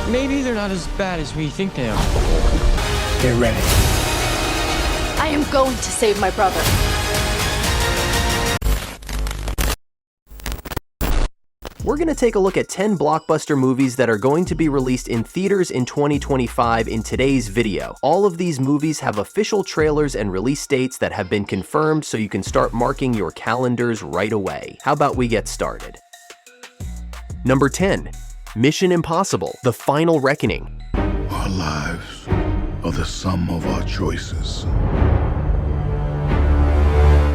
Maybe they're not as bad as we think they are. Get ready. I am going to save my brother. We're going to take a look at 10 blockbuster movies that are going to be released in theaters in 2025 in today's video. All of these movies have official trailers and release dates that have been confirmed, so you can start marking your calendars right away. How about we get started? Number 10. Mission Impossible: The Final Reckoning. Our lives are the sum of our choices.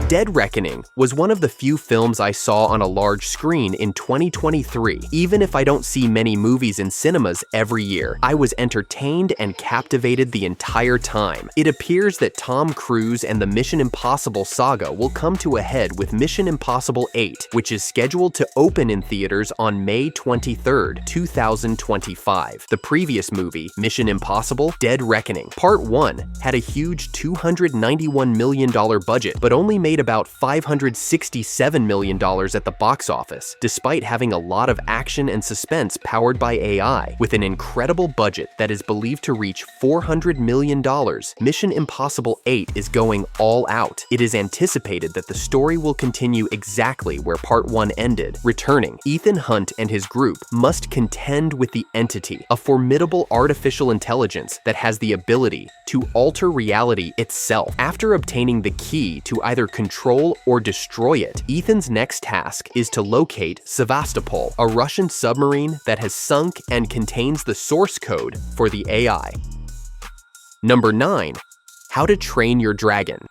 Dead Reckoning was one of the few films I saw on a large screen in 2023. Even if I don't see many movies in cinemas every year, I was entertained and captivated the entire time. It appears that Tom Cruise and the Mission Impossible saga will come to a head with Mission Impossible 8, which is scheduled to open in theaters on May 23rd, 2025. The previous movie, Mission Impossible: Dead Reckoning Part 1, had a huge $291 million budget, but only made about $567 million at the box office, despite having a lot of action and suspense powered by AI. With an incredible budget that is believed to reach $400 million, Mission Impossible 8 is going all out. It is anticipated that the story will continue exactly where Part 1 ended. Returning, Ethan Hunt and his group must contend with the Entity, a formidable artificial intelligence that has the ability to alter reality itself. After obtaining the key to either control or destroy it, Ethan's next task is to locate Sevastopol, a Russian submarine that has sunk and contains the source code for the AI. Number 9. How to Train Your Dragon.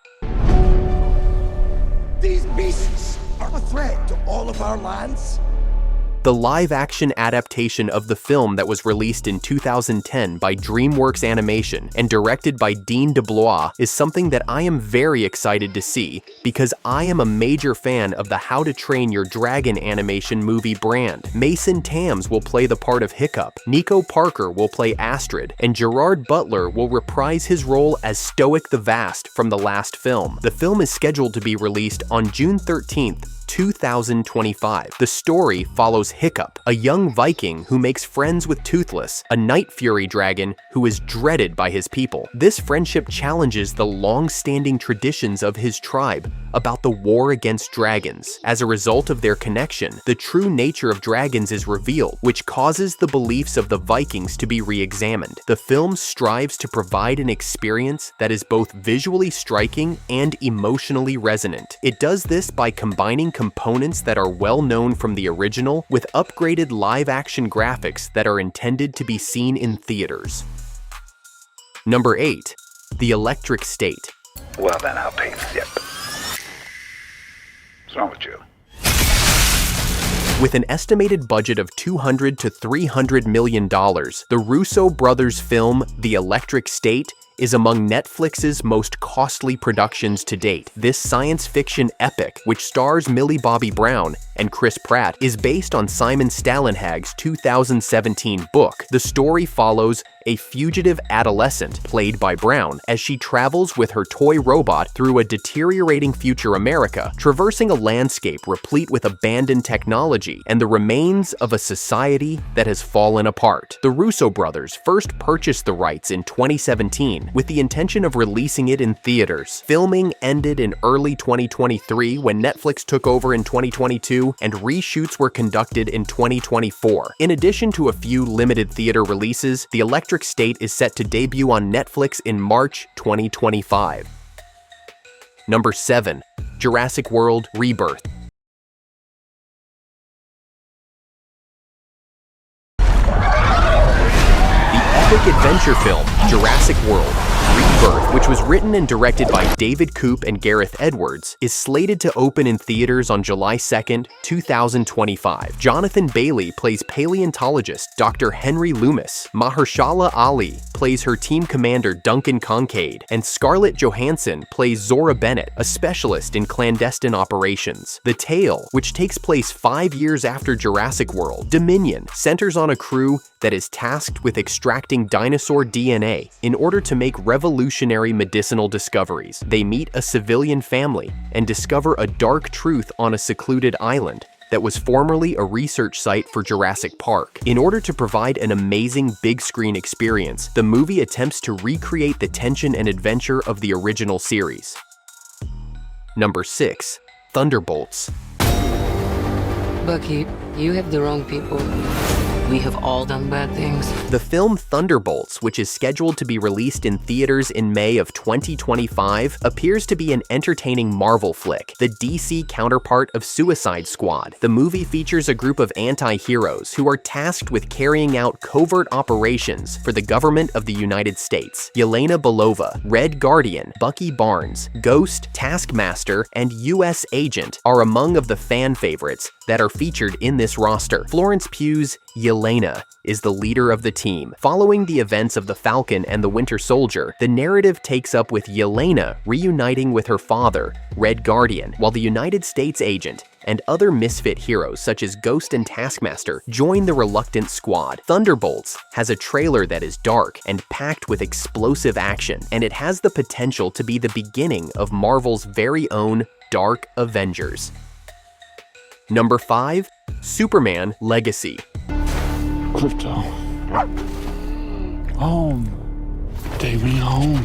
These beasts are a threat to all of our lands. The live-action adaptation of the film that was released in 2010 by DreamWorks Animation and directed by Dean DeBlois is something that I am very excited to see, because I am a major fan of the How to Train Your Dragon animation movie brand. Mason Thames will play the part of Hiccup, Nico Parker will play Astrid, and Gerard Butler will reprise his role as Stoic the Vast from the last film. The film is scheduled to be released on June 13th, 2025. The story follows Hiccup, a young Viking who makes friends with Toothless, a Night Fury dragon who is dreaded by his people. This friendship challenges the long-standing traditions of his tribe about the war against dragons. As a result of their connection, the true nature of dragons is revealed, which causes the beliefs of the Vikings to be re-examined. The film strives to provide an experience that is both visually striking and emotionally resonant. It does this by combining components that are well known from the original with upgraded live-action graphics that are intended to be seen in theaters. Number 8. The Electric State. Well then, I'll pay the tip. What's wrong with you? With an estimated budget of $200 to $300 million, the Russo brothers' film, The Electric State, is among Netflix's most costly productions to date. This science fiction epic, which stars Millie Bobby Brown and Chris Pratt, is based on Simon Stalenhag's 2017 book. The story follows a fugitive adolescent, played by Brown, as she travels with her toy robot through a deteriorating future America, traversing a landscape replete with abandoned technology and the remains of a society that has fallen apart. The Russo brothers first purchased the rights in 2017 with the intention of releasing it in theaters. Filming ended in early 2023 when Netflix took over in 2022, and reshoots were conducted in 2024. In addition to a few limited theater releases, The Electric State is set to debut on Netflix in March 2025. Number 7. Jurassic World: Rebirth. Epic adventure film, Jurassic World: Rebirth, which was written and directed by David Koop and Gareth Edwards, is slated to open in theaters on July 2nd, 2025. Jonathan Bailey plays paleontologist Dr. Henry Loomis, Mahershala Ali plays her team commander Duncan Kincaid, and Scarlett Johansson plays Zora Bennett, a specialist in clandestine operations. The tale, which takes place 5 years after Jurassic World, Dominion, centers on a crew that is tasked with extracting dinosaur DNA in order to make revolutionary medicinal discoveries. They meet a civilian family and discover a dark truth on a secluded island that was formerly a research site for Jurassic Park. In order to provide an amazing big screen experience, the movie attempts to recreate the tension and adventure of the original series. Number 6. Thunderbolts. Bucky, you have the wrong people. We have all done bad things. The film Thunderbolts, which is scheduled to be released in theaters in May of 2025, appears to be an entertaining Marvel flick, the DC counterpart of Suicide Squad. The movie features a group of anti-heroes who are tasked with carrying out covert operations for the government of the United States. Yelena Belova, Red Guardian, Bucky Barnes, Ghost, Taskmaster, and U.S. Agent are among of the fan favorites that are featured in this roster. Florence Pugh's Yelena is the leader of the team. Following the events of the Falcon and the Winter Soldier, the narrative takes up with Yelena reuniting with her father, Red Guardian, while the United States Agent and other misfit heroes such as Ghost and Taskmaster join the reluctant squad. Thunderbolts has a trailer that is dark and packed with explosive action, and it has the potential to be the beginning of Marvel's very own Dark Avengers. Number 5. Superman Legacy. Crypto. Home. Take me home.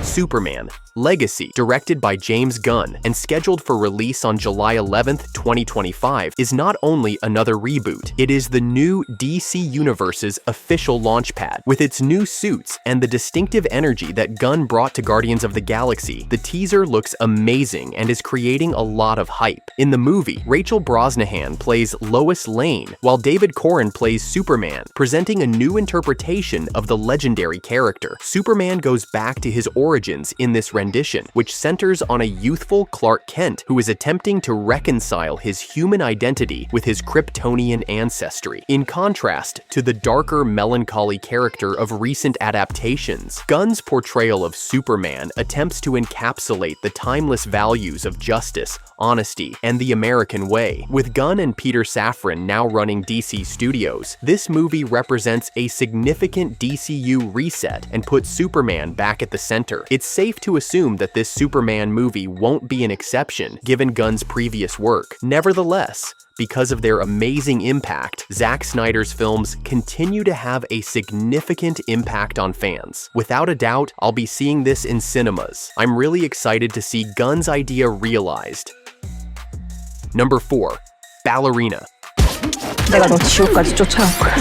Superman Legacy, directed by James Gunn and scheduled for release on July 11th, 2025, is not only another reboot, it is the new DC Universe's official launchpad. With its new suits and the distinctive energy that Gunn brought to Guardians of the Galaxy, the teaser looks amazing and is creating a lot of hype. In the movie, Rachel Brosnahan plays Lois Lane, while David Corran plays Superman, presenting a new interpretation of the legendary character. Superman goes back to his origins in this rendition, which centers on a youthful Clark Kent who is attempting to reconcile his human identity with his Kryptonian ancestry. In contrast to the darker, melancholy character of recent adaptations, Gunn's portrayal of Superman attempts to encapsulate the timeless values of justice, honesty, and the American way. With Gunn and Peter Safran now running DC Studios, this movie represents a significant DCU reset and puts Superman back at the center. It's safe to assume that this Superman movie won't be an exception given Gunn's previous work. Nevertheless, because of their amazing impact, Zack Snyder's films continue to have a significant impact on fans. Without a doubt, I'll be seeing this in cinemas. I'm really excited to see Gunn's idea realized. Number 4. Ballerina. 내가 너 지옥까지 쫓아올 거야.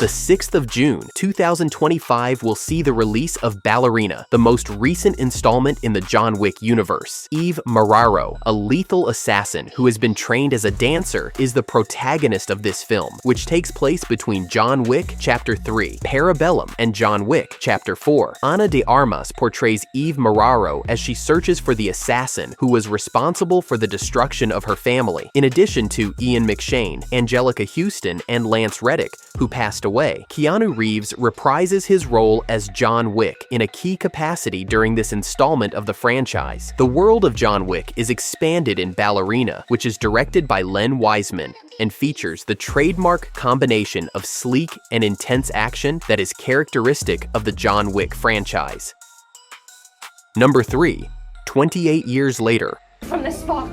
The 6th of June, 2025 will see the release of Ballerina, the most recent installment in the John Wick universe. Eve Marrero, a lethal assassin who has been trained as a dancer, is the protagonist of this film, which takes place between John Wick Chapter 3, Parabellum, and John Wick Chapter 4. Ana de Armas portrays Eve Marrero as she searches for the assassin who was responsible for the destruction of her family, in addition to Ian McShane, Angelica Houston, and Lance Reddick, who passed away. Keanu Reeves reprises his role as John Wick in a key capacity during this installment of the franchise. The world of John Wick is expanded in Ballerina, which is directed by Len Wiseman and features the trademark combination of sleek and intense action that is characteristic of the John Wick franchise. Number 3. 28 Years Later. From this spot.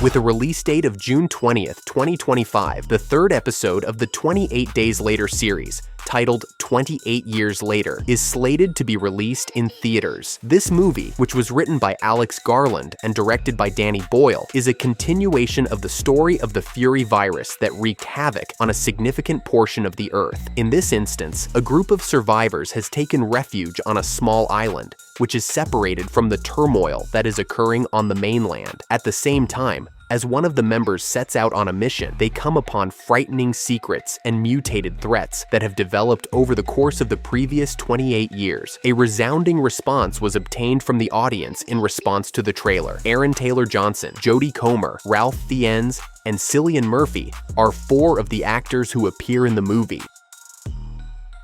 With a release date of June 20th, 2025, the third episode of the 28 Days Later series, titled 28 Years Later, is slated to be released in theaters. This movie, which was written by Alex Garland and directed by Danny Boyle, is a continuation of the story of the Fury virus that wreaked havoc on a significant portion of the Earth. In this instance, a group of survivors has taken refuge on a small island, which is separated from the turmoil that is occurring on the mainland. At the same time, as one of the members sets out on a mission, they come upon frightening secrets and mutated threats that have developed over the course of the previous 28 years. A resounding response was obtained from the audience in response to the trailer. Aaron Taylor Johnson, Jodie Comer, Ralph Fiennes, and Cillian Murphy are 4 of the actors who appear in the movie.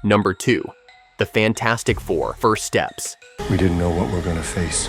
Number 2. The Fantastic Four: First Steps. We didn't know what we're gonna face.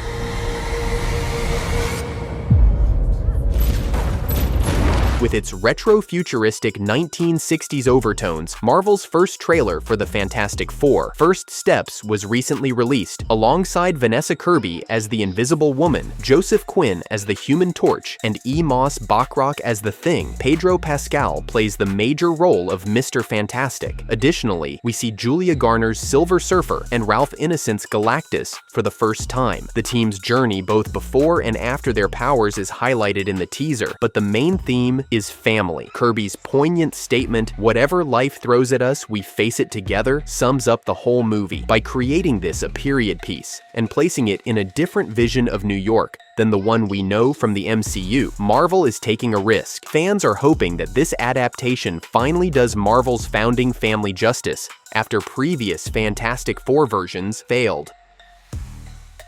With its retro-futuristic 1960s overtones, Marvel's first trailer for the Fantastic Four, First Steps, was recently released. Alongside Vanessa Kirby as the Invisible Woman, Joseph Quinn as the Human Torch, and E. Moss Bachrach as the Thing, Pedro Pascal plays the major role of Mr. Fantastic. Additionally, we see Julia Garner's Silver Surfer and Ralph Innocent's Galactus for the first time. The team's journey both before and after their powers is highlighted in the teaser, but the main theme is family. Kirby's poignant statement, "Whatever life throws at us, we face it together," sums up the whole movie. By creating this a period piece and placing it in a different vision of New York than the one we know from the MCU, Marvel is taking a risk. Fans are hoping that this adaptation finally does Marvel's founding family justice after previous Fantastic Four versions failed.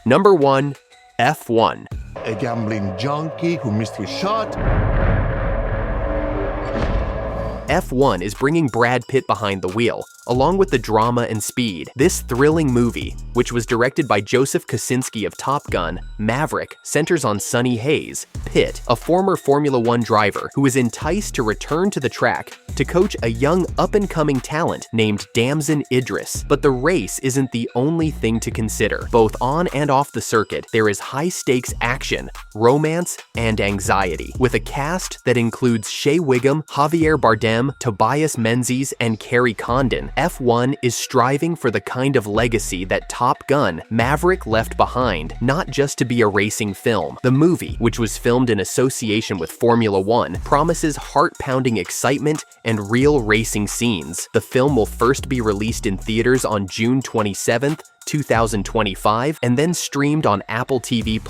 Number 1. F1. A gambling junkie who missed his shot. F1 is bringing Brad Pitt behind the wheel, along with the drama and speed. This thrilling movie, which was directed by Joseph Kosinski of Top Gun, Maverick, centers on Sonny Hayes, Pitt, a former Formula One driver who is enticed to return to the track to coach a young up-and-coming talent named Damson Idris. But the race isn't the only thing to consider. Both on and off the circuit, there is high-stakes action, romance, and anxiety, with a cast that includes Shea Wiggum, Javier Bardem, Tobias Menzies, and Carrie Condon. F1 is striving for the kind of legacy that Top Gun, Maverick left behind, not just to be a racing film. The movie, which was filmed in association with Formula One, promises heart-pounding excitement and real racing scenes. The film will first be released in theaters on June 27th, 2025, and then streamed on Apple TV+.